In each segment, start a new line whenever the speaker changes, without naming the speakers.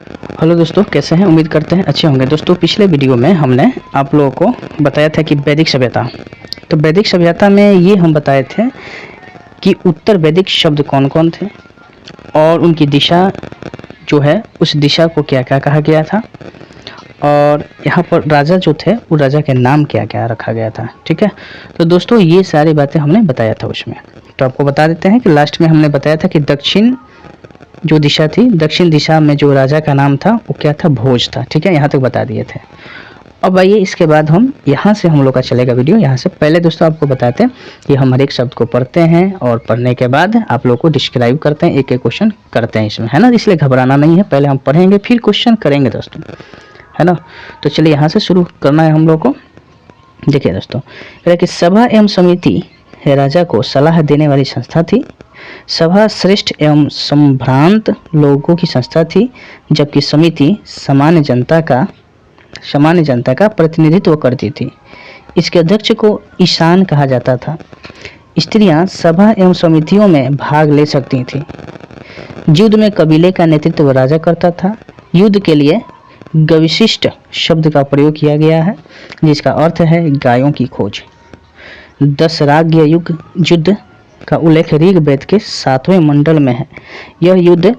Hello दोस्तों, कैसे हैं? उम्मीद करते हैं अच्छे होंगे। दोस्तों, पिछले वीडियो में हमने आप लोगों को बताया था कि वैदिक सभ्यता। तो वैदिक सभ्यता में ये हम बताए थे कि उत्तर वैदिक शब्द कौन कौन थे और उनकी दिशा जो है उस दिशा को क्या क्या कहा गया था, और यहाँ पर राजा जो थे वो राजा के नाम क्या क्या रखा गया था। ठीक है, तो दोस्तों ये सारी बातें हमने बताया था उसमें। तो आपको बता देते हैं कि लास्ट में हमने बताया था कि दक्षिण जो दिशा थी, दक्षिण दिशा में जो राजा का नाम था वो क्या था? भोज था। ठीक है, यहाँ तक बता दिए थे। अब आइए इसके बाद हम यहाँ से हम लोग का चलेगा वीडियो। यहाँ से पहले दोस्तों आपको बताते हैं कि हम हर एक शब्द को पढ़ते हैं और पढ़ने के बाद आप लोग को डिस्क्राइब करते हैं, एक एक क्वेश्चन करते हैं इसमें, है ना। इसलिए घबराना नहीं है, पहले हम पढ़ेंगे फिर क्वेश्चन करेंगे दोस्तों, है ना। तो चलिए यहाँ से शुरू करना है हम लोग को। देखिए दोस्तों, कि सभा एवं समिति राजा को सलाह देने वाली संस्था थी। सभा श्रेष्ठ एवं संभ्रांत लोगों की संस्था थी, जबकि समिति सामान्य जनता का प्रतिनिधित्व करती थी। इसके अध्यक्ष को ईशान कहा जाता था। स्त्रियां सभा एवं समितियों में भाग ले सकती थीं। युद्ध में कबीले का नेतृत्व राजा करता था। युद्ध के लिए गविशिष्ट शब्द का प्रयोग किया गया है, जिसका अर्थ है गायों की खोज। 10 राग्य युद्ध का उल्लेख ऋग्वेद के 7वें मंडल में है। यह युद्ध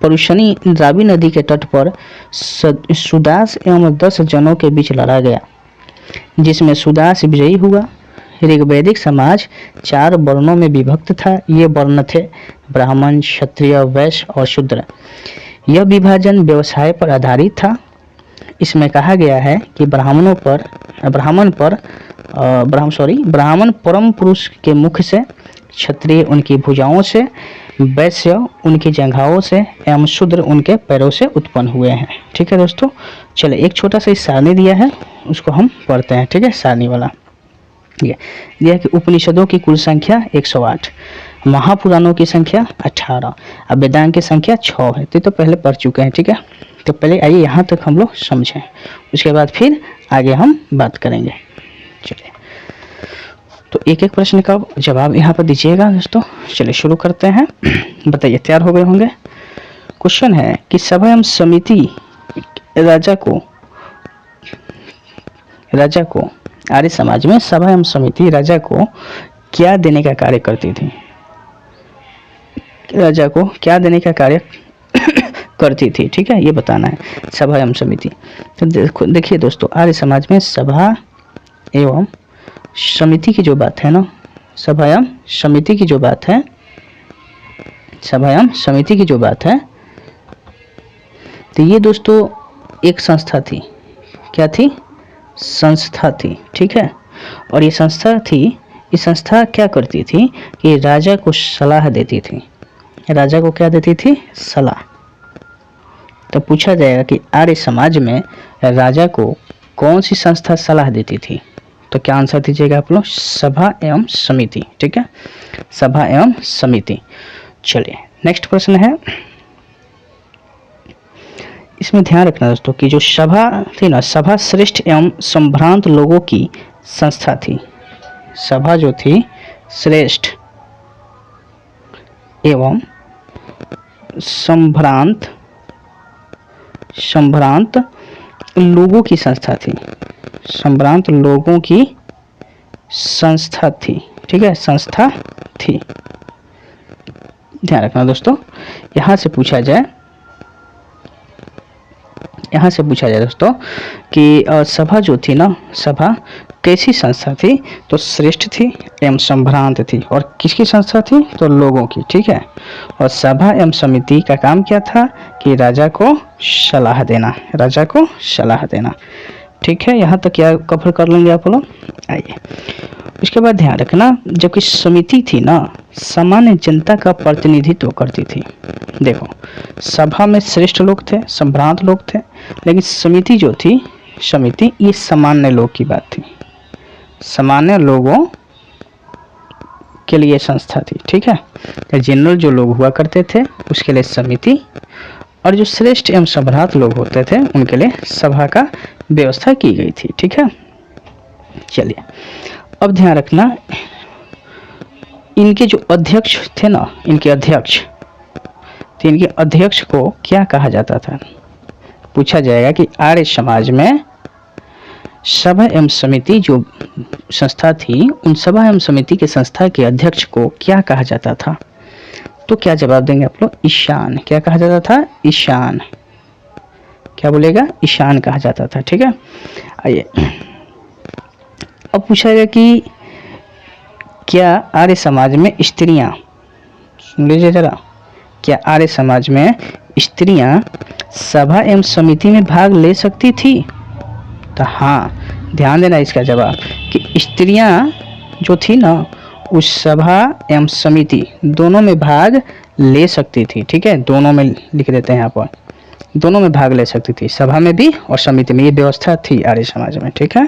परुशनी रावी नदी के तट पर सुदास एवं 10 जनों के बीच लड़ा गया, जिसमें सुदास विजयी हुआ। ऋग्वैदिक समाज 4 वर्णों में विभक्त था। ये वर्ण थे ब्राह्मण, क्षत्रिय, वैश्य और शूद्र। यह विभाजन व्यवसाय पर आधारित था। इसमें कहा गया है कि ब्राह्मण परम पुरुष के मुख से, क्षत्रिय उनकी भुजाओं से, वैश्य उनकी जंघाओं से एवं शूद्र उनके पैरों से उत्पन्न हुए हैं। ठीक है दोस्तों, चलिए एक छोटा सा सारणी दिया है, उसको हम पढ़ते हैं। ठीक है, सारणी वाला ये दिया कि उपनिषदों की कुल संख्या 108, महापुराणों की संख्या 18 और वेदांत की संख्या 6 है। तो पहले पढ़ चुके हैं। ठीक है, तो पहले आइए यहाँ तक हम लोग समझें, उसके बाद फिर आगे हम बात करेंगे। चलिए, तो एक एक प्रश्न का जवाब यहाँ पर दीजिएगा दोस्तों। चलिए शुरू करते हैं। बताइए, तैयार हो गए होंगे। क्वेश्चन है कि सभा एवं समिति राजा को आर्य समाज में सभा एवं समिति राजा को क्या देने का कार्य करती थी? राजा को क्या देने का कार्य करती थी? ठीक है, ये बताना है, सभा एवं समिति। तो देखिए दोस्तों, आर्य समाज में सभा एवं समिति की जो बात है ना, सभा एवं समिति की जो बात है, तो ये दोस्तों एक संस्था थी। क्या थी? संस्था थी। ठीक है, और ये संस्था क्या करती थी कि राजा को सलाह देती थी। राजा को क्या देती थी? सलाह। तो पूछा जाएगा कि आर्य समाज में राजा को कौन सी संस्था सलाह देती थी? तो क्या आंसर दीजिएगा आप लोग? सभा एवं समिति। ठीक है, सभा एवं समिति। चलिए नेक्स्ट प्रश्न है, इसमें ध्यान रखना दोस्तों कि जो सभा थी ना, सभा श्रेष्ठ एवं संभ्रांत लोगों की संस्था थी। सभा जो थी श्रेष्ठ एवं संभ्रांत लोगों की संस्था थी। संभ्रांत लोगों की संस्था थी। ठीक है, संस्था थी। ध्यान रखना दोस्तों, यहाँ से पूछा जाए दोस्तों कि सभा जो थी ना, सभा कैसी संस्था थी? तो श्रेष्ठ थी एवं संभ्रांत थी। और किसकी संस्था थी? तो लोगों की। ठीक है, और सभा एवं समिति का काम क्या था कि राजा को सलाह देना। ठीक है, यहाँ तक क्या कवर कर लेंगे आप लोग। आइए, उसके बाद ध्यान रखना, जबकि समिति थी ना, सामान्य जनता का प्रतिनिधित्व करती थी। देखो, सभा में श्रेष्ठ लोग थे, संभ्रांत लोग थे, लेकिन समिति जो थी, समिति ये सामान्य लोग की बात थी, सामान्य लोगों के लिए संस्था थी। ठीक है, जनरल जो लोग हुआ करते थे उसके लिए समिति, और जो श्रेष्ठ एवं संभ्रांत लोग होते थे उनके लिए सभा का व्यवस्था की गई थी। ठीक है, चलिए अब ध्यान रखना, इनके जो अध्यक्ष थे ना, इनके अध्यक्ष तो इनके अध्यक्ष को क्या कहा जाता था? पूछा जाएगा कि आर्य समाज में सभा एवं समिति जो संस्था थी, उन सभा एवं समिति के संस्था के अध्यक्ष को क्या कहा जाता था? तो क्या जवाब देंगे आप लोग? ईशान। क्या कहा जाता था? ईशान। क्या बोलेगा? ईशान कहा जाता था। ठीक है, आइए अब पूछा गया कि क्या आर्य समाज में स्त्रियां, सुन लीजिए जरा, क्या आर्य समाज में स्त्रियां सभा एवं समिति में भाग ले सकती थी? तो हाँ, ध्यान देना इसका जवाब कि स्त्रियां जो थी ना, उस सभा एवं समिति दोनों में भाग ले सकती थी। ठीक है, दोनों में लिख देते हैं यहाँ पर, दोनों में भाग ले सकती थी, सभा में भी और समिति में। ये व्यवस्था थी आर्य समाज में। ठीक है,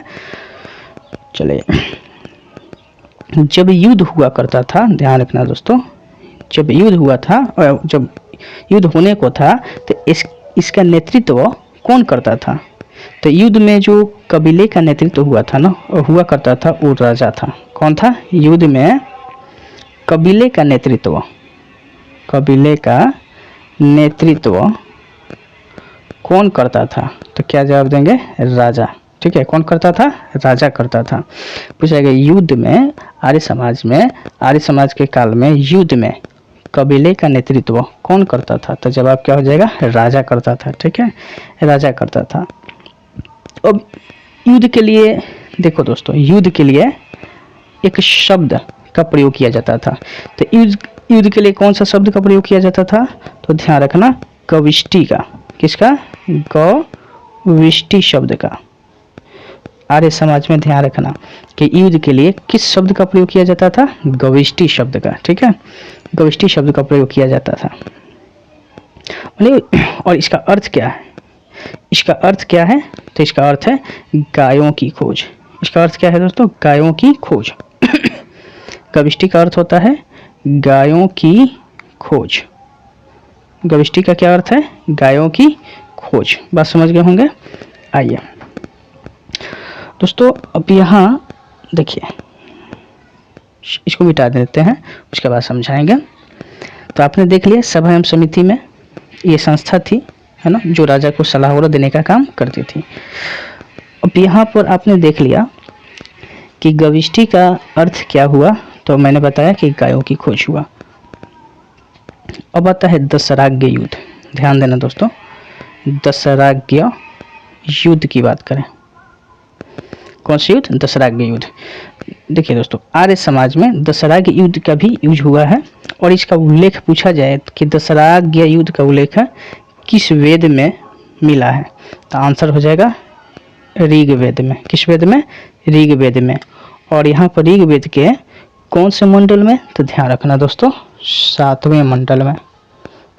चलिए, जब युद्ध हुआ करता था, ध्यान रखना दोस्तों, जब युद्ध हुआ था और जब युद्ध होने को था तो इसका नेतृत्व कौन करता था? तो युद्ध में जो कबीले का नेतृत्व हुआ था ना, हुआ करता था, वो राजा था। कौन था? युद्ध में कबीले का नेतृत्व, कबीले का नेतृत्व कौन करता था? तो क्या जवाब देंगे? राजा। ठीक है, कौन करता था? राजा करता था। पूछा गया युद्ध में आर्य समाज में, आर्य समाज के काल में युद्ध में कबीले का नेतृत्व कौन करता था? तो जवाब क्या हो जाएगा? राजा करता था। ठीक है, राजा करता था। अब युद्ध के लिए देखो दोस्तों, युद्ध के लिए एक शब्द का प्रयोग किया जाता था। तो युद्ध के लिए कौन सा शब्द का प्रयोग किया जाता था? तो ध्यान रखना, गविष्टि का। किसका? गविष्टि शब्द का। आर्य समाज में ध्यान रखना कि युद्ध के लिए किस शब्द का प्रयोग किया जाता था? गविष्टि शब्द का। ठीक है, गविष्टि शब्द का प्रयोग किया जाता था। और इसका अर्थ क्या है? इसका अर्थ क्या है? तो इसका अर्थ है गायों की खोज। इसका अर्थ क्या है दोस्तों? गायों की खोज। गविष्टि का अर्थ होता है गायों की खोज। गविष्टि का क्या अर्थ है? गायों की खोज। बात समझ गए होंगे। आइए दोस्तों, अब यहाँ देखिए, इसको मिटा देते हैं, उसके बाद समझाएंगे। तो आपने देख लिया सभा एवं समिति में ये संस्था थी, है ना, जो राजा को सलाह वगैरह देने का काम करती थी। अब यहाँ पर आपने देख लिया कि गविष्टि का अर्थ क्या हुआ, तो मैंने बताया कि गायों की खोज हुआ। अब आता है दशराज्ञ युद्ध। ध्यान देना दोस्तों, दशराज्ञ युद्ध की बात करें। कौन सा युद्ध? दशराज्ञ युद्ध। देखिए दोस्तों, आर्य समाज में दशराज्ञ युद्ध का भी यूज हुआ है, और इसका उल्लेख पूछा जाए कि दशराज्ञ युद्ध का उल्लेख किस वेद में मिला है? तो आंसर हो जाएगा ऋग्वेद में। किस वेद में? ऋग्वेद में। और यहाँ पर ऋग्वेद के कौन से मंडल में? तो ध्यान रखना दोस्तों, 7वें मंडल में।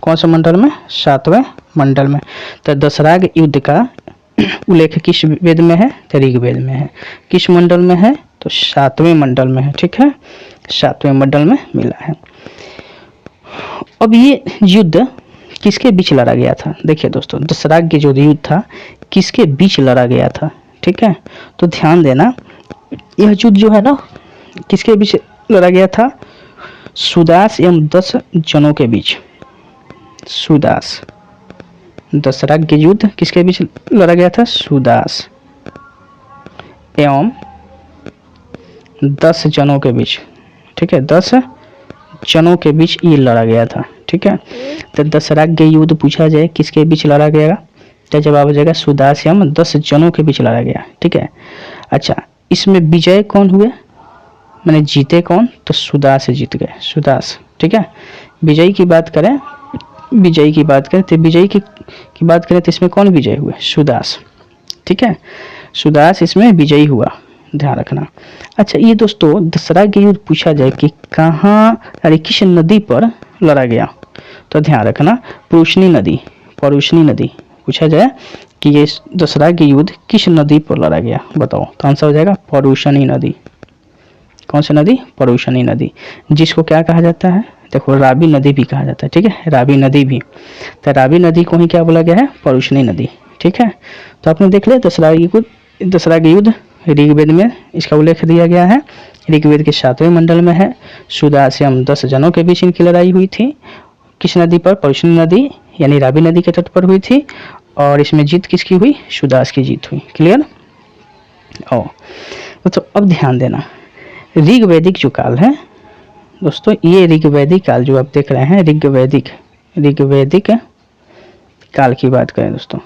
कौन से मंडल में? 7वें मंडल में। तो दशराज्ञ युद्ध का उल्लेख किस वेद में है? तो ऋग्वेद में है। किस मंडल में है? तो 7वें मंडल में है। ठीक है, 7वें मंडल में मिला है। अब ये युद्ध किसके बीच लड़ा गया था? देखिए दोस्तों, दशराज्ञ जो युद्ध था किसके बीच लड़ा गया था? ठीक है, तो ध्यान देना, यह युद्ध जो है ना, किसके बीच लड़ा गया था? सुदास एवं 10 जनों के बीच। सुदास, दशराज्ञ युद्ध किसके बीच लड़ा गया था? सुदास एवं 10 जनों के बीच। ठीक है, 10 जनों के बीच ये लड़ा गया था। ठीक है, तो दशराज्ञ युद्ध पूछा जाए किसके बीच लड़ा गया, तो जवाब हो जाएगा सुदास एवं 10 जनों के बीच लड़ा गया। ठीक है, अच्छा, इसमें विजय कौन हुए, मैंने जीते कौन? तो सुदास जीत गए, सुदास। ठीक है, विजयी की बात करें, विजयी की बात करें तो विजयी की बात करें तो इसमें कौन विजय हुए? सुदास। ठीक है, सुदास इसमें विजयी हुआ, ध्यान रखना। अच्छा, ये दोस्तों दशराज्ञ युद्ध पूछा जाए कि कहाँ, अरे किस नदी पर लड़ा गया, तो ध्यान रखना परुष्णी नदी, परुष्णी नदी। पूछा जाए कि ये दशराज्ञ युद्ध किस नदी पर लड़ा गया, बताओ, तो आंसर हो जाएगा परुष्णी नदी। कौन सी नदी? परुष्णी नदी, जिसको क्या कहा जाता है? देखो, रावी नदी भी कहा जाता है। ठीक है, रावी नदी भी, तो रावी नदी को ही क्या बोला गया है? परुष्णी नदी। ठीक है, तो आपने देख लिया दशराज्ञ युद्ध ऋग्वेद में इसका उल्लेख दिया गया है। ऋग्वेद के 7वें मंडल में है। सुदास एवं 10 जनों के बीच इनकी लड़ाई हुई थी। किस नदी पर? परुष्णी नदी यानी रावी नदी के तट पर हुई थी। और इसमें जीत किसकी हुई? सुदास की जीत हुई। क्लियर? ओ तो अब ध्यान देना, ऋग्वैदिक जो काल है दोस्तों, ये ऋग्वैदिक काल जो आप देख रहे हैं, ऋग्वैदिक काल की बात करें दोस्तों,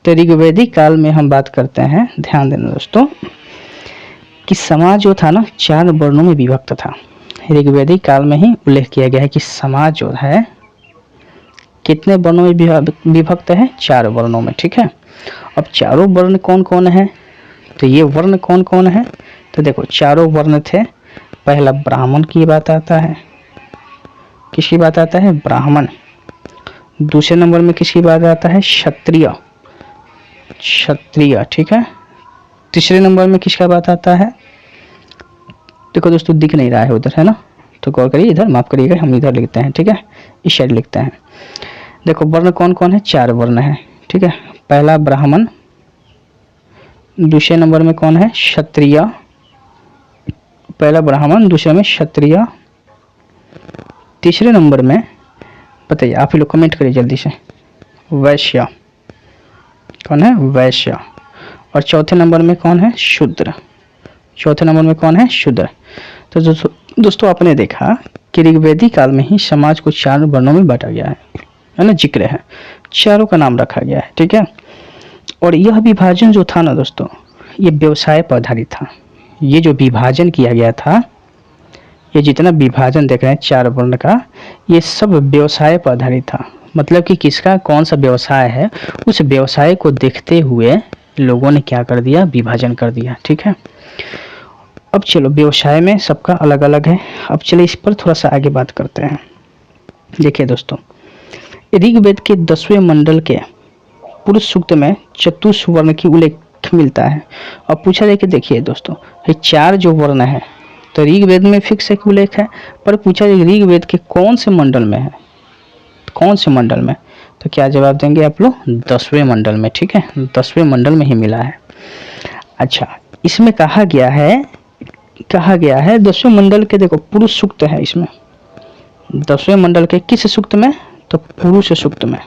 तो ऋग्वैदिक काल में हम बात करते हैं, ध्यान देना दोस्तों, कि समाज जो था ना 4 वर्णों में विभक्त था। ऋग्वैदिक काल में ही उल्लेख किया गया है कि समाज जो है कितने वर्णों में विभक्त है? 4 वर्णों में। ठीक है, अब चारों वर्ण कौन कौन है? तो ये वर्ण कौन कौन है? तो देखो चारों वर्ण थे। पहला ब्राह्मण की बात आता है। किसकी बात आता है? ब्राह्मण। दूसरे नंबर में किसकी बात आता है? क्षत्रिय। ठीक है। तीसरे नंबर में किसका बात आता है? देखो दोस्तों दिख नहीं रहा है उधर, है ना, तो गौर करिए, इधर माफ करिएगा, हम इधर लिखते हैं। ठीक है, इस साइड लिखते हैं। देखो वर्ण कौन कौन है? 4 वर्ण है। ठीक है, पहला ब्राह्मण, दूसरे नंबर में कौन है? क्षत्रिय। पहला ब्राह्मण, दूसरे में क्षत्रिय, तीसरे नंबर में बताइए, आप ही लोग कमेंट करिए जल्दी से, वैश्य। कौन है? वैश्य। और चौथे नंबर में कौन है? शूद्र। चौथे नंबर में कौन है? शूद्र। तो दोस्तों आपने देखा कि ऋग्वैदिक काल में ही समाज को 4 वर्णों में बांटा गया है ना, जिक्र है, चारों का नाम रखा गया है। ठीक है, और यह विभाजन जो था ना दोस्तों, ये व्यवसाय पर आधारित था। ये जो विभाजन किया गया था, ये जितना विभाजन देख रहे हैं 4 वर्ण का, ये सब व्यवसाय पर आधारित था। मतलब कि किसका कौन सा व्यवसाय है, उस व्यवसाय को देखते हुए लोगों ने क्या कर दिया? विभाजन कर दिया। ठीक है, अब चलो व्यवसाय में सबका अलग अलग है। अब चलो इस पर थोड़ा सा आगे बात करते हैं। देखिए दोस्तों, ऋग्वेद के 10वें मंडल के पुरुष सूक्त में चतुष्वर्ण की उल्लेख मिलता है। और पूछा जाए कि देखिए दोस्तों, ये 4 जो वर्ण है तो ऋग्वेद में फिक्स एक उल्लेख है, पर पूछा जाए ऋग्वेद के कौन से मंडल में है, कौन से मंडल में, तो क्या जवाब देंगे आप लोग? 10वें मंडल में। ठीक है, 10वें मंडल में ही मिला है। अच्छा, इसमें कहा गया है 10वें मंडल के, देखो पुरुष सूक्त है इसमें, 10वें मंडल के किस सूक्त में? तो पुरुष सूक्त में,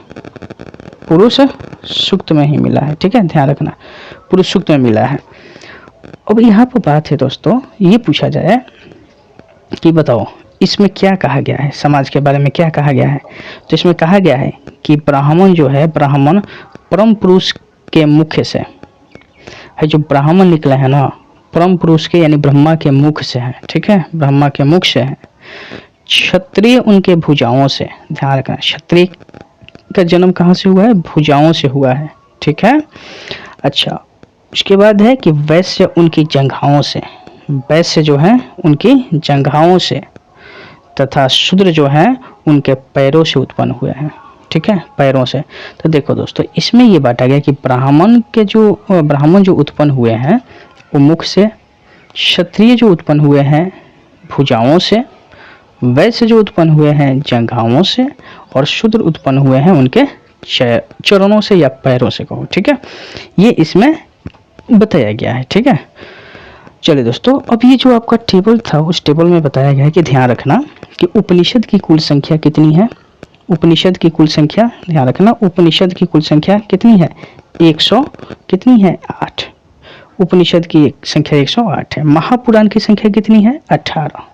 पुरुष सूक्त में ही मिला है। ठीक है, ध्यान रखना, पुरुष सूक्त में मिला है। अब यहाँ पर बात है दोस्तों, ये पूछा जाए कि बताओ इसमें क्या कहा गया है, समाज के बारे में क्या कहा गया है? तो इसमें कहा गया है कि ब्राह्मण जो है, ब्राह्मण परम पुरुष के मुख से है। जो ब्राह्मण निकला है ना, परम पुरुष के यानी ब्रह्मा के मुख से है। ठीक है, ब्रह्मा के मुख से है। क्षत्रिय उनके भुजाओं से, ध्यान रखना, क्षत्रिय का जन्म कहाँ से हुआ है? भुजाओं से हुआ है। ठीक है, अच्छा, उसके बाद है कि वैश्य उनकी जंघाओं से, वैश्य जो है उनकी जंघाओं से, तथा शूद्र जो है उनके पैरों से उत्पन्न हुए हैं। ठीक है, पैरों से। तो देखो दोस्तों, इसमें ये बांटा गया कि ब्राह्मण जो उत्पन्न हुए हैं वो मुख से, क्षत्रिय जो उत्पन्न हुए हैं भुजाओं से, वैश्य जो उत्पन्न हुए हैं जंघाओं से, और शूद्र उत्पन्न हुए हैं उनके चरणों से या पैरों से कहो। ठीक है, ये इसमें बताया गया है। ठीक है, चलिए दोस्तों, अब ये जो आपका टेबल था, उस टेबल में बताया गया है कि ध्यान रखना कि उपनिषद की कुल संख्या कितनी है? उपनिषद की कुल संख्या, ध्यान रखना, उपनिषद की कुल संख्या कितनी है? 100 कितनी है? 8। उपनिषद की संख्या 108 है। महापुराण की संख्या कितनी है? 18।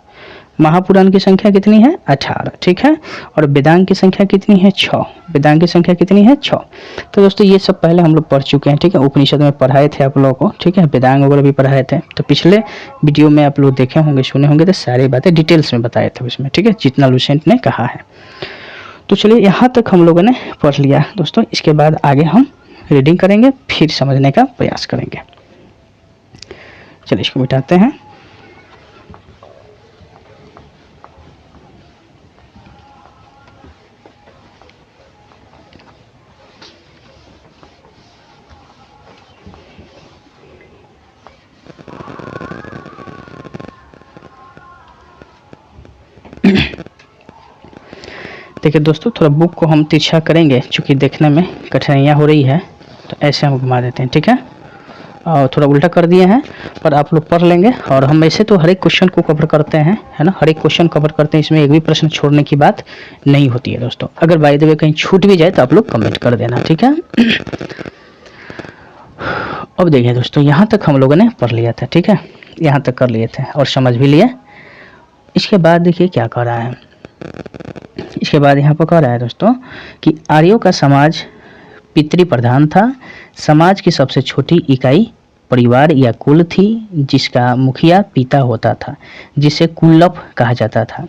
महापुराण की संख्या कितनी है? 18। ठीक है, और वेदांग की संख्या कितनी है? 6। वेदांग की संख्या कितनी है? 6। तो दोस्तों ये सब पहले हम लोग पढ़ चुके हैं। ठीक है, उपनिषद में पढ़ाए थे आप लोगों को। ठीक है, वेदांग वगैरह भी पढ़ाए थे, तो पिछले वीडियो में आप लोग देखे होंगे, सुने होंगे, तो सारी बातें डिटेल्स में बताए थे उसमें। ठीक है, जितना लुसेंट ने कहा है। तो चलिए यहाँ तक हम लोगों ने पढ़ लिया दोस्तों। इसके बाद आगे हम रीडिंग करेंगे, फिर समझने का प्रयास करेंगे। चलिए इसको मिटाते हैं। देखिए दोस्तों, थोड़ा बुक को हम तिरछा करेंगे, क्योंकि देखने में कठिनाइयाँ हो रही है, तो ऐसे हम घुमा देते हैं। ठीक है, थोड़ा उल्टा कर दिए हैं, पर आप लोग पढ़ लेंगे। और हम ऐसे तो हर एक क्वेश्चन को कवर करते हैं, है ना, हर एक क्वेश्चन कवर करते हैं, इसमें एक भी प्रश्न छोड़ने की बात नहीं होती है दोस्तों। अगर बाय द वे कहीं छूट भी जाए तो आप लोग कमेंट कर देना, ठीक है। अब देखिए दोस्तों, यहाँ तक हम लोगों ने पढ़ लिया था, ठीक है, यहाँ तक कर लिए थे और समझ भी लिए। इसके बाद देखिए क्या कह रहा है, इसके बाद यहाँ पर कह रहा है दोस्तों कि आर्यों का समाज पितृ प्रधान था। समाज की सबसे छोटी इकाई परिवार या कुल थी, जिसका मुखिया पिता होता था, जिसे कुलप कहा जाता था।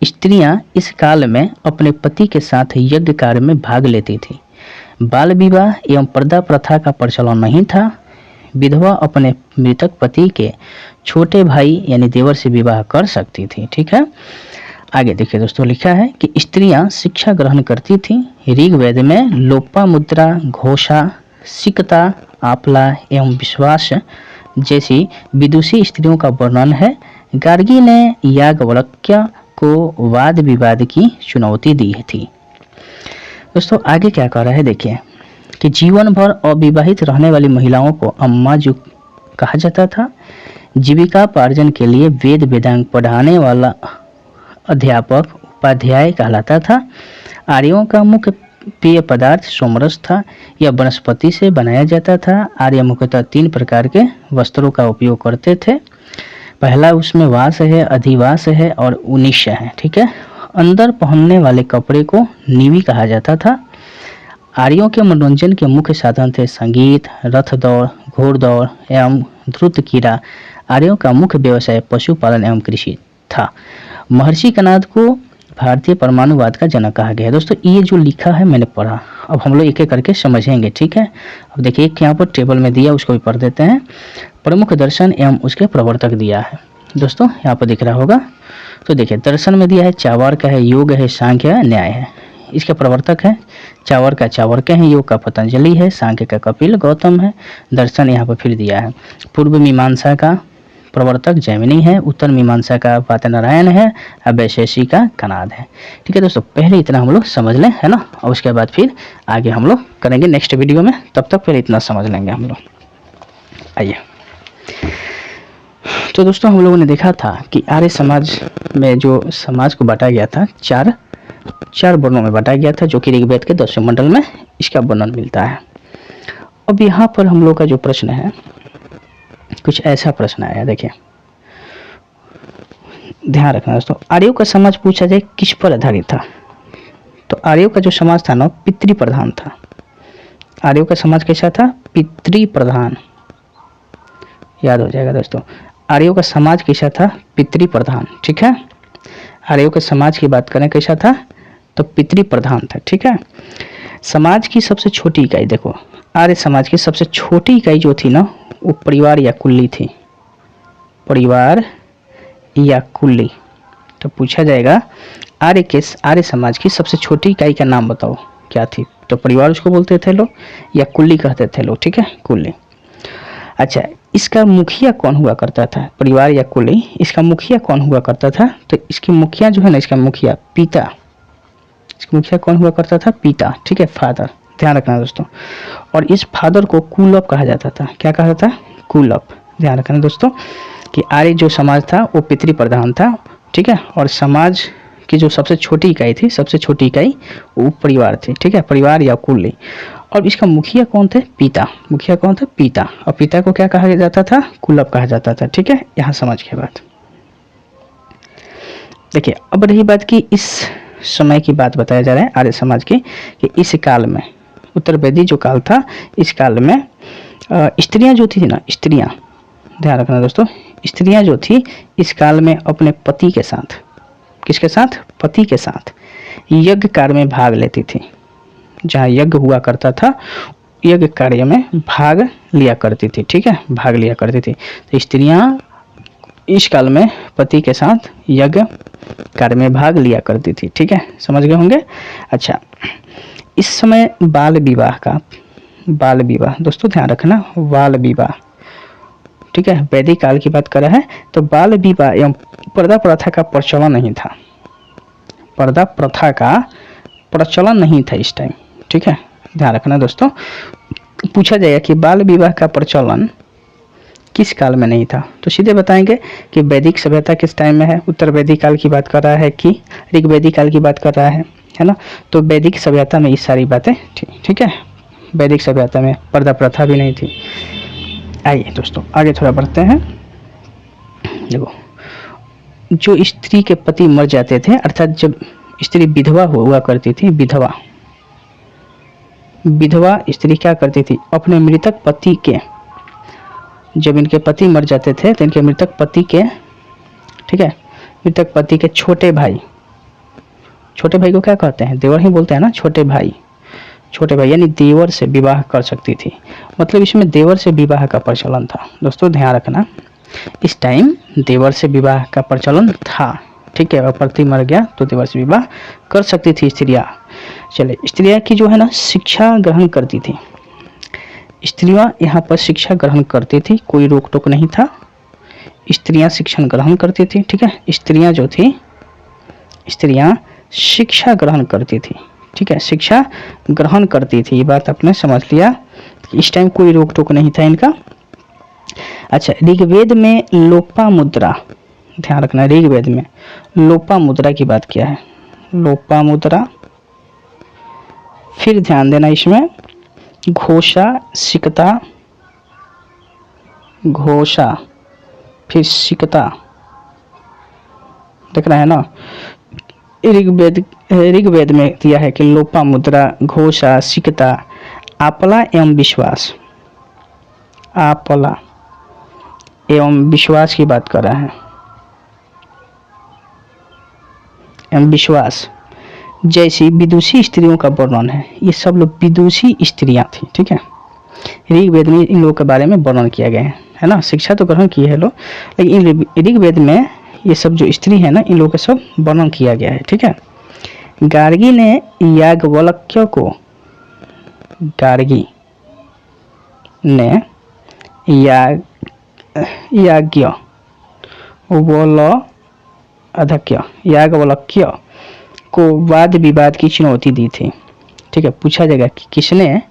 स्त्रियां इस काल में अपने पति के साथ यज्ञ कार्य में भाग लेती थी। बाल विवाह एवं पर्दा प्रथा का प्रचलन नहीं था। विधवा अपने मृतक पति के छोटे भाई यानी देवर से विवाह कर सकती थी, ठीक है। आगे देखिए दोस्तों, लिखा है कि स्त्रियां शिक्षा ग्रहण करती थीं। ऋग्वेद में लोपामुद्रा, घोषा, सिकता, आपला एवं विश्वास जैसी विदुषी स्त्रियों का वर्णन है। गार्गी ने याज्ञवल्क्य को वाद विवाद की चुनौती दी थी। दोस्तों आगे क्या कह रहा है देखिए कि जीवन भर अविवाहित रहने वाली महिलाओं को अम्मा जो कहा जाता था। जीविकापार्जन के लिए वेद वेदांग पढ़ाने वाला अध्यापक उपाध्याय कहलाता था। आर्यों का मुख्य पेय पदार्थ सोमरस था। यह वनस्पति से बनाया जाता था। आर्य मुख्यतः 3 प्रकार के वस्त्रों का उपयोग करते थे। पहला उसमें वास है, अधिवास है और उनिश है, ठीक है। अंदर पहनने वाले कपड़े को नीवी कहा जाता था। आर्यों के मनोरंजन के मुख्य साधन थे संगीत, रथ दौड़, घोड़दौड़ एवं द्रुत क्रीड़ा। आर्यों का मुख्य व्यवसाय पशुपालन एवं कृषि था। महर्षि कनाद को भारतीय परमाणुवाद का जनक कहा गया है। दोस्तों ये जो लिखा है मैंने पढ़ा, अब हम लोग एक एक करके समझेंगे, ठीक है। अब देखिए एक यहाँ पर टेबल में दिया, उसको भी पढ़ देते हैं। प्रमुख दर्शन एवं उसके प्रवर्तक दिया है दोस्तों, यहाँ पर दिख रहा होगा। तो देखिए दर्शन में दिया है चाणक्य है, योग है, सांख्य है, न्याय है। इसके प्रवर्तक है चाणक्य है, योग का पतंजलि है, सांख्य का कपिल गौतम है। दर्शन यहाँ पर फिर दिया है। पूर्व मीमांसा का प्रवर्तक जैमिनी है, उत्तर मीमांसा का वातनारायण है, और वैशेषिकी का कनाद है, ठीक है दोस्तों। पहले इतना हम लोग समझ लें, है ना, और उसके बाद फिर आगे हम लोग करेंगे नेक्स्ट वीडियो में। तब तक पहले इतना समझ लेंगे हम लोग। आइए, तो दोस्तों हम लोगों ने देखा था कि आर्य समाज में जो समाज को बांटा गया था, चार वर्णों में बांटा गया था, जो कि ऋग्वेद के 10वें मंडल में इसका वर्णन मिलता है। अब यहाँ पर हम लोग का जो प्रश्न है, कुछ ऐसा प्रश्न आया, देखिए ध्यान रखना दोस्तों। आर्यों का समाज पूछा जाए किस पर आधारित था, तो आर्यों का जो समाज था ना पितृ प्रधान था। आर्यों का समाज कैसा था, पितृ प्रधान, याद हो जाएगा दोस्तों। आर्यों का समाज कैसा था, पितृ प्रधान, ठीक है। आर्यों के समाज की बात करें कैसा था, तो पितृ प्रधान था, ठीक है। समाज की सबसे छोटी इकाई, देखो आर्य समाज की सबसे छोटी इकाई जो थी ना, वो परिवार या कुल्ली थी। परिवार या कुल्ली। तो पूछा जाएगा आर्य समाज की सबसे छोटी इकाई का नाम बताओ, क्या थी, तो परिवार उसको बोलते थे लोग, या कुल्ली कहते थे लोग, ठीक है, कुल्ली। अच्छा, इसका मुखिया कौन हुआ करता था, परिवार या कुल्ली, इसका मुखिया कौन हुआ करता था, तो इसकी मुखिया जो है ना, इसका मुखिया पिता, इसका मुखिया कौन हुआ करता था, पिता, ठीक है, फादर, ध्यान रखना दोस्तों। और इस फादर को कुलप कहा जाता था, क्या कहा जाता, कुलप। ध्यान रखना दोस्तों कि आर्य जो समाज था वो पितृ प्रधान था, ठीक है। और समाज की जो सबसे छोटी इकाई थी, सबसे छोटी इकाई वो परिवार थी, ठीक है, परिवार या कुल्ली। और इसका मुखिया कौन थे, पिता, मुखिया कौन था, पिता। और पिता को क्या कहा जाता था, कुलप कहा जाता था, ठीक है। यहाँ समझ के बात देखिए। अब रही बात की इस समय की बात बताया जा रहा है आर्य समाज की, कि इस काल में, उत्तर वैदिक जो काल था, इस काल में स्त्रियां जो थी ना, स्त्रियां, ध्यान रखना दोस्तों, स्त्रियां जो थी इस काल में अपने पति के साथ, किसके साथ, पति के साथ यज्ञ कार्य में भाग लेती थी। जहाँ यज्ञ हुआ करता था, यज्ञ कार्य में भाग लिया करती थी, ठीक है, भाग लिया करती थी। तो स्त्रियां इस काल में पति के साथ यज्ञ कार्य में भाग लिया करती थी, ठीक है, समझ गए होंगे। अच्छा, इस समय बाल विवाह दोस्तों ध्यान रखना, बाल विवाह, ठीक है, वैदिक काल की बात कर रहा है। तो बाल विवाह एवं पर्दा प्रथा का प्रचलन नहीं था, पर्दा प्रथा का प्रचलन नहीं था इस टाइम, ठीक है, ध्यान रखना दोस्तों। पूछा जाएगा कि बाल विवाह का प्रचलन किस काल में नहीं था? तो सीधे बताएंगे कि वैदिक सभ्यता किस टाइम में है, उत्तर वैदिक काल की बात कर रहा है कि ऋग्वैदिक काल की बात कर रहा है ना। तो वैदिक सभ्यता में ये सारी बातें थी, ठीक है। वैदिक सभ्यता में पर्दा प्रथा भी नहीं थी। आइए दोस्तों आगे थोड़ा बढ़ते हैं। देखो, जो स्त्री के पति मर जाते थे, अर्थात जब स्त्री विधवा हुआ करती थी, विधवा स्त्री क्या करती थी, अपने मृतक पति के, जब इनके पति मर जाते थे तो इनके मृतक पति के, ठीक है, मृतक पति के छोटे भाई को क्या कहते हैं, देवर ही बोलते हैं ना, छोटे भाई यानी देवर से विवाह कर सकती थी। मतलब इसमें देवर से विवाह का प्रचलन था दोस्तों, ध्यान रखना, इस टाइम देवर से विवाह का प्रचलन था, ठीक है। और पति मर गया तो देवर से विवाह कर सकती थी स्त्रियां। चले, स्त्रियां की जो है ना शिक्षा ग्रहण करती थी, स्त्रियां यहाँ पर शिक्षा ग्रहण करती थी, कोई रोक टोक नहीं था, स्त्रियां शिक्षण ग्रहण करती थी, ठीक है। स्त्रियां जो थी, स्त्रियां शिक्षा ग्रहण करती थी, ठीक है, शिक्षा ग्रहण करती थी, ये बात आपने समझ लिया। इस टाइम कोई रोक टोक नहीं था इनका। अच्छा, ऋग्वेद में लोपामुद्रा, ध्यान रखना, ऋग्वेद में लोपामुद्रा की बात किया है, लोपामुद्रा। फिर ध्यान देना इसमें घोषा, सिकता, घोषा, फिर सिकता, देख रहे हैं ना। ऋग्वेद में दिया है कि लोपामुद्रा, घोषा, सिकता, आपला एवं विश्वास, आपला एवं विश्वास की बात कर रहे हैं, एवं विश्वास जैसी विदुषी स्त्रियों का वर्णन है। ये सब लोग विदुषी स्त्रियां थी, ठीक है। ऋग्वेद में इन लोगों के बारे में वर्णन किया गया है ना। शिक्षा तो ग्रहण किए हैं लोग, लेकिन ऋग्वेद में ये सब जो स्त्री है ना, इन लोगों का सब वर्णन किया गया है, ठीक है। गार्गी ने याज्ञवल्क्य को, गार्गी ने याज्ञवल्क्य को वाद विवाद की चुनौती दी थी, ठीक है। पूछा जाएगा कि किसने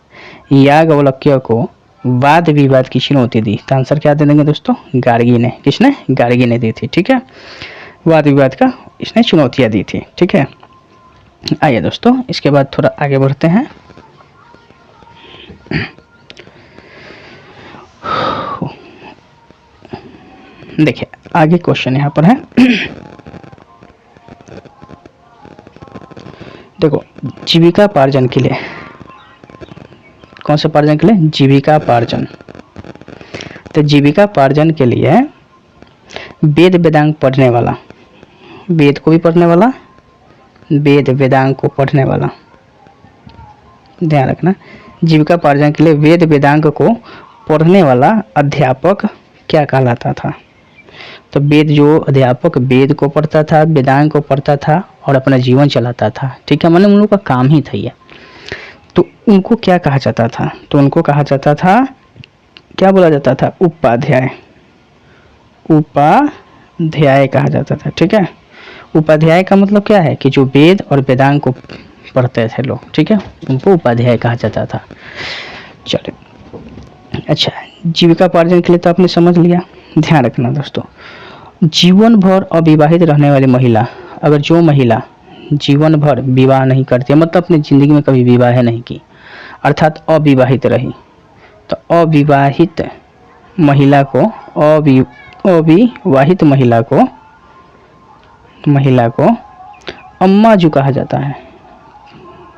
याज्ञवल्क्य को वाद विवाद की चुनौती दी, तो आंसर क्या दे देंगे दोस्तों, गार्गी ने। किसने? गार्गी ने दी थी, ठीक है। वाद विवाद का इसने चुनौतियां दी थी, ठीक है। आइए दोस्तों इसके बाद थोड़ा आगे बढ़ते हैं। देखिए आगे क्वेश्चन यहाँ पर है। देखो, जीविका पार्जन के लिए, कौन से पार्जन के लिए? जीविका पार्जन। तो जीविका पार्जन के लिए वेद वेदांग पढ़ने वाला, वेद को भी पढ़ने वाला, वेद वेदांग को पढ़ने वाला, ध्यान रखना, जीविका पार्जन के लिए वेद वेदांग को पढ़ने वाला अध्यापक क्या कहलाता था? तो वेद, जो अध्यापक वेद को पढ़ता था, वेदांग को पढ़ता था और अपना जीवन चलाता था, ठीक है, मतलब उन लोगों का काम ही था ये, तो उनको क्या कहा जाता था? तो उनको कहा जाता था, क्या बोला जाता था? उपाध्याय, उपाध्याय कहा जाता था, ठीक है। उपाध्याय का मतलब क्या है कि जो वेद और वेदांग को पढ़ते थे लोग, ठीक है, उनको उपाध्याय कहा जाता था। चलिए, अच्छा, जीविका पार्जन के लिए तो आपने समझ लिया। ध्यान रखना दोस्तों, जीवन भर अविवाहित रहने वाली महिला, अगर जो महिला जीवन भर विवाह नहीं करती है, मतलब अपनी जिंदगी में कभी विवाह नहीं की, अर्थात अविवाहित रही, तो अविवाहित महिला को, अविवाहित महिला को अम्माजू कहा जाता है।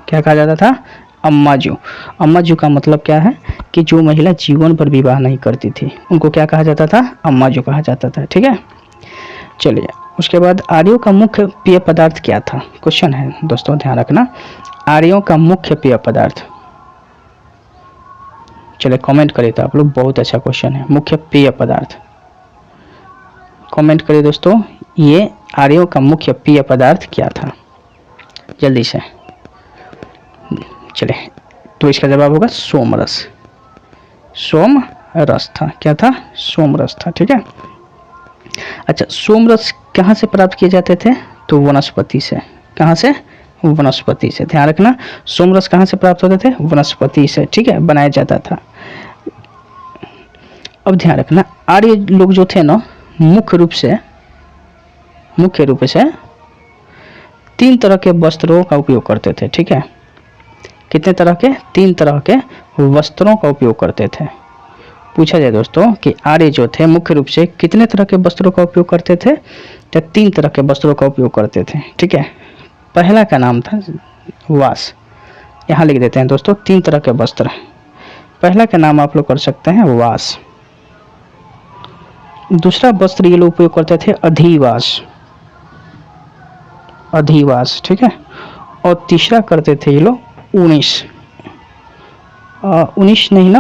क्या कहा जाता था? अम्माजू। अम्माजू का मतलब क्या है कि जो महिला जीवन भर विवाह नहीं करती थी, उनको क्या कहा जाता था? अम्माजू कहा जाता था, ठीक है। चलिए, उसके बाद आर्यों का मुख्य पेय पदार्थ क्या था? क्वेश्चन है दोस्तों, ध्यान रखना, आर्यों का मुख्य पेय पदार्थ। चलिए कमेंट करिए तो आप लोग, बहुत अच्छा क्वेश्चन है, मुख्य पेय पदार्थ। कमेंट करिए दोस्तों, ये आर्यों का मुख्य पेय पदार्थ क्या था, जल्दी से। चलिए, तो इसका जवाब होगा सोमरस। सोमरस था, क्या था? सोमरस था, ठीक है। अच्छा, सोमरस कहाँ से प्राप्त किए जाते थे? तो वनस्पति से। कहाँ से? वनस्पति से। ध्यान रखना, सोमरस कहाँ से प्राप्त होते थे? वनस्पति से, ठीक है, बनाया जाता था। अब ध्यान रखना, आर्य लोग जो थे ना, मुख्य रूप से 3 तरह के वस्त्रों का उपयोग करते थे। ठीक है, कितने तरह के? 3 तरह के वस्त्रों का उपयोग करते थे। पूछा जाए दोस्तों कि आर्य जो थे मुख्य रूप से कितने तरह के वस्त्रों का उपयोग करते थे? तो 3 तरह के वस्त्रों का उपयोग करते थे। ठीक है, पहला का नाम था वास, यहाँ लिख देते हैं दोस्तों 3 तरह के वस्त्र। पहला का नाम आप लोग कर सकते हैं वास। दूसरा वस्त्र ये लोग उपयोग करते थे अधिवास, अधिवास। ठीक है, और तीसरा करते थे ये लोग 19 नहीं ना,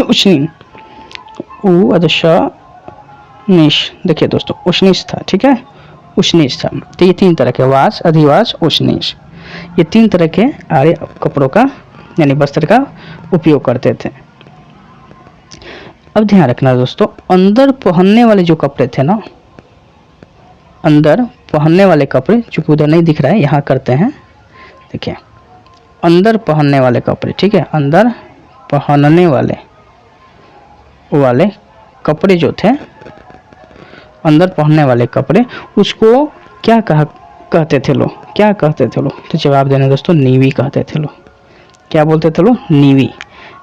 उष्णीन, देखिए दोस्तों उष्णीश था। ठीक है, उष्णीश था। तो ये 3 तरह के वास, अधिवास, उष्णीश, ये 3 तरह के आर्य कपड़ों का यानी वस्त्र का उपयोग करते थे। अब ध्यान रखना दोस्तों, अंदर पहनने वाले जो कपड़े थे ना, अंदर पहनने वाले कपड़े, चूंकि उधर नहीं दिख रहा है यहाँ करते हैं, देखिए अंदर पहनने वाले कपड़े। ठीक है, अंदर पहनने वाले कपड़े जो थे, अंदर पहनने वाले कपड़े, उसको क्या कहते थे लोग? क्या कहते थे लोग? तो जवाब देना दोस्तों, नीवी कहते थे लोग। क्या बोलते थे लोग? नीवी।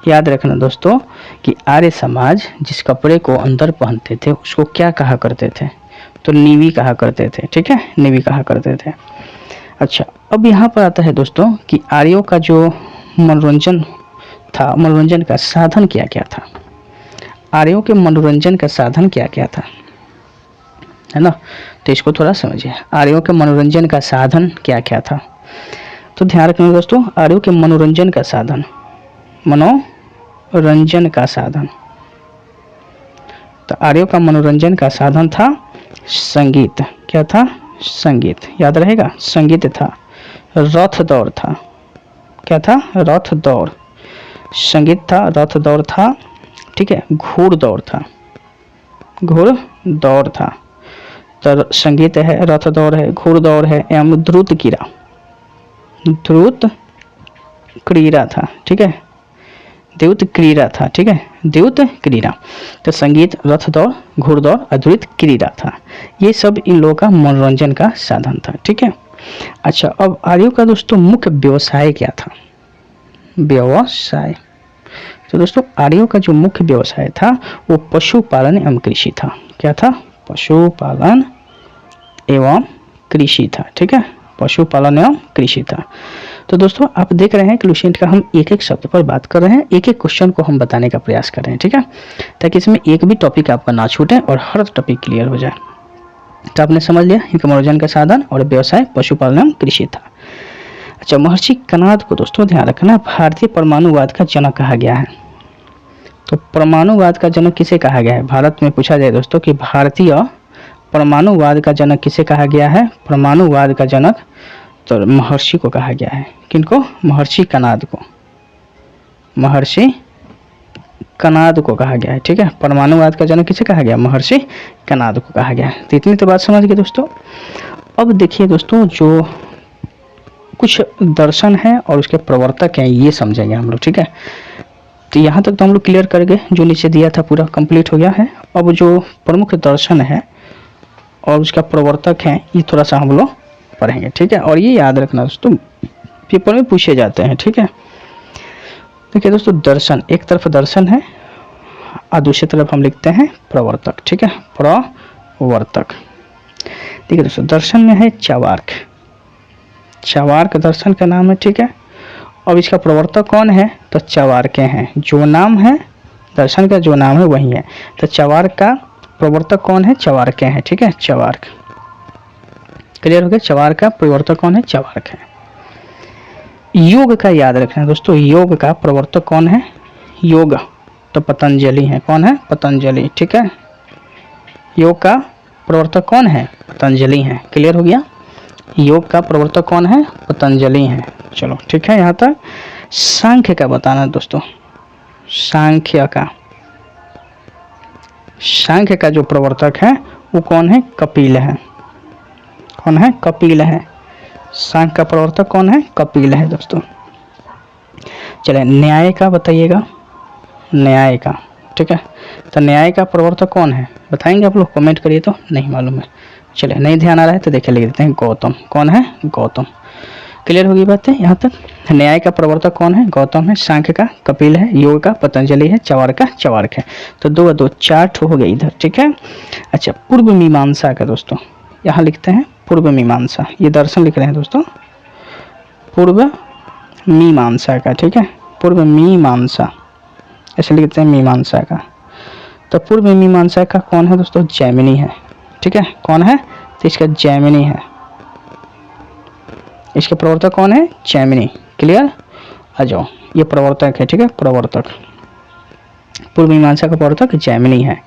याद रखना दोस्तों कि आर्य समाज जिस कपड़े को अंदर पहनते थे उसको क्या कहा करते थे? तो नीवी कहा करते थे। ठीक है, नीवी कहा करते थे। अच्छा, अब यहाँ पर आता है दोस्तों कि आर्यों का जो मनोरंजन था, मनोरंजन का साधन क्या क्या था? आर्यों के मनोरंजन का साधन क्या क्या था, है ना? तो इसको थोड़ा समझिए, आर्यों के मनोरंजन का साधन क्या क्या था। तो ध्यान रखना दोस्तों, आर्यों के मनोरंजन का साधन, मनोरंजन का साधन, तो आर्यों का मनोरंजन का साधन था संगीत। क्या था? संगीत। याद रहेगा, संगीत था। रथ दौड़ था। क्या था? रथ दौड़। संगीत था, रथ दौड़ था। ठीक है, घोड़ दौड़ था, घोड़ दौड़ था। तो संगीत है, रथ दौड़ है, घोड़ दौड़ है, एवं द्रुत क्रीड़ा, द्रुत क्रीड़ा था। ठीक है, द्रुत क्रीड़ा था। ठीक है, द्रुत क्रीड़ा। तो संगीत, रथ दौड़, घोड़दौड़ और द्रुत क्रीड़ा था। ये सब इन लोगों का मनोरंजन का साधन था। ठीक है, अच्छा, अब आर्यों का दोस्तों मुख्य व्यवसाय क्या था? व्यवसाय, तो दोस्तों आर्यों का जो मुख्य व्यवसाय था वो पशुपालन एवं कृषि था। क्या था? पशुपालन एवं कृषि था। ठीक है, पशुपालन एवं कृषि था। तो दोस्तों आप देख रहे हैं कि लुसेंट का हम एक एक शब्द पर बात कर रहे हैं, एक एक क्वेश्चन को हम बताने का प्रयास कर रहे हैं। ठीक है, ताकि इसमें एक भी टॉपिक आपका ना छूटे और हर टॉपिक क्लियर हो जाए। तो आपने समझ लिया, इनका मनोरंजन का साधन और व्यवसाय पशुपालन एवं कृषि था। अच्छा, महर्षि कणाद को दोस्तों ध्यान रखना भारतीय परमाणुवाद का जनक कहा गया है। तो परमाणुवाद का जनक किसे कहा गया है? भारत में पूछा जाए दोस्तों कि भारतीय परमाणुवाद का जनक किसे कहा गया है? परमाणुवाद का जनक तो महर्षि को कहा गया है। किनको? महर्षि कणाद को, महर्षि कणाद को कहा गया है। ठीक है, परमाणुवाद का जनक किसे कहा गया? महर्षि कणाद को कहा गया है। तो इतनी तो बात समझ गए दोस्तों। अब देखिए दोस्तों, जो कुछ दर्शन है और उसके प्रवर्तक हैं ये समझेंगे हम लोग। ठीक है, तो यहाँ तक तो हम लोग क्लियर कर गए, जो नीचे दिया था पूरा कंप्लीट हो गया है। अब जो प्रमुख दर्शन है और उसका प्रवर्तक है ये थोड़ा सा हम लोग पढ़ेंगे। ठीक है, और ये याद रखना दोस्तों पेपर में पूछे जाते हैं। ठीक है, देखिए दोस्तों, दर्शन एक तरफ दर्शन है और दूसरी तरफ हम लिखते हैं प्रवर्तक। ठीक है, प्रवर्तक। देखिए दोस्तों, दर्शन में है चवार्क, चवार्क दर्शन का नाम है। ठीक है, अब इसका प्रवर्तक कौन है? तो चवार्के हैं। जो नाम है दर्शन का, जो नाम है वही है। तो चवार्क का प्रवर्तक कौन है? चवार्के हैं। ठीक है, चवार्क। क्लियर हो गया? चवार्क का प्रवर्तक कौन है? चवार्क है। योग का याद रखना दोस्तों, योग का प्रवर्तक कौन है? योग तो पतंजलि है। कौन है? पतंजलि। ठीक है, योग का प्रवर्तक कौन है? पतंजलि है। क्लियर हो गया? योग का प्रवर्तक कौन है? पतंजलि है। चलो ठीक है, यहाँ तक। सांख्य का बताना दोस्तों, सांख्य का, सांख्य का जो प्रवर्तक है वो कौन है? कपिल है। कौन है? कपिल है। सांख्य का प्रवर्तक कौन है? कपिल है दोस्तों। चलिए न्याय का बताइएगा, न्याय का, ठीक है। तो न्याय का प्रवर्तक कौन है बताएंगे आप लोग, कमेंट करिए तो, नहीं मालूम है। चलिए नहीं ध्यान आ रहा है तो देखिए लिख देते हैं गौतम। कौन है? गौतम। क्लियर होगी बात है यहाँ तक। न्याय का प्रवर्तक कौन है? गौतम है। सांख्य का कपिल है। योग का पतंजलि है। चवार्क का चवार्क है। तो 2 2 4 ठो हो गए इधर, ठीक है। अच्छा, पूर्व मीमांसा का दोस्तों यहाँ लिखते हैं पूर्व मीमांसा, ये दर्शन लिख रहे हैं दोस्तों, पूर्व मीमांसा का, ठीक है। पूर्व मीमांसा ऐसे लिखते हैं मीमांसा का। तो पूर्व मीमांसा का कौन है दोस्तों? जैमिनी है, ठीक है। कौन है? तो इसका जैमिनी है। इसके प्रवर्तक कौन है? जैमिनी। क्लियर? आ जाओ, ये प्रवर्तक है, ठीक है। प्रवर्तक पूर्व मीमांसा का प्रवर्तक जैमिनी है।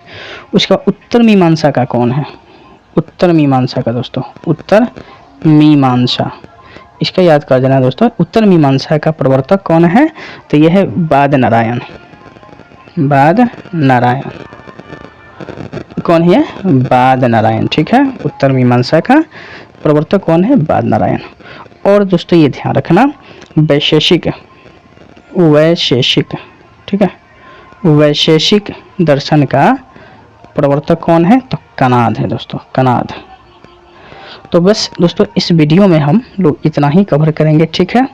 उसका उत्तर मीमांसा का कौन है? उत्तर मीमांसा का दोस्तों, उत्तर मीमांसा, इसका याद कर देना दोस्तों। उत्तर मीमांसा का प्रवर्तक कौन है? तो यह है बाद नारायण। बाद नारायण कौन है? बाद नारायण, ठीक है। उत्तर मीमांसा का प्रवर्तक कौन है? बाद नारायण। और दोस्तों ये ध्यान रखना, वैशेषिक, वैशेषिक, ठीक है, वैशेषिक दर्शन का प्रवर्तक कौन है? तो कणाद है दोस्तों, कणाद। तो बस दोस्तों इस वीडियो में हम लोग इतना ही कवर करेंगे, ठीक है।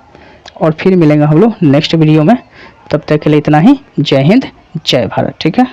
और फिर मिलेंगे हम लोग नेक्स्ट वीडियो में। तब तक के लिए इतना ही। जय हिंद, जय भारत, ठीक है।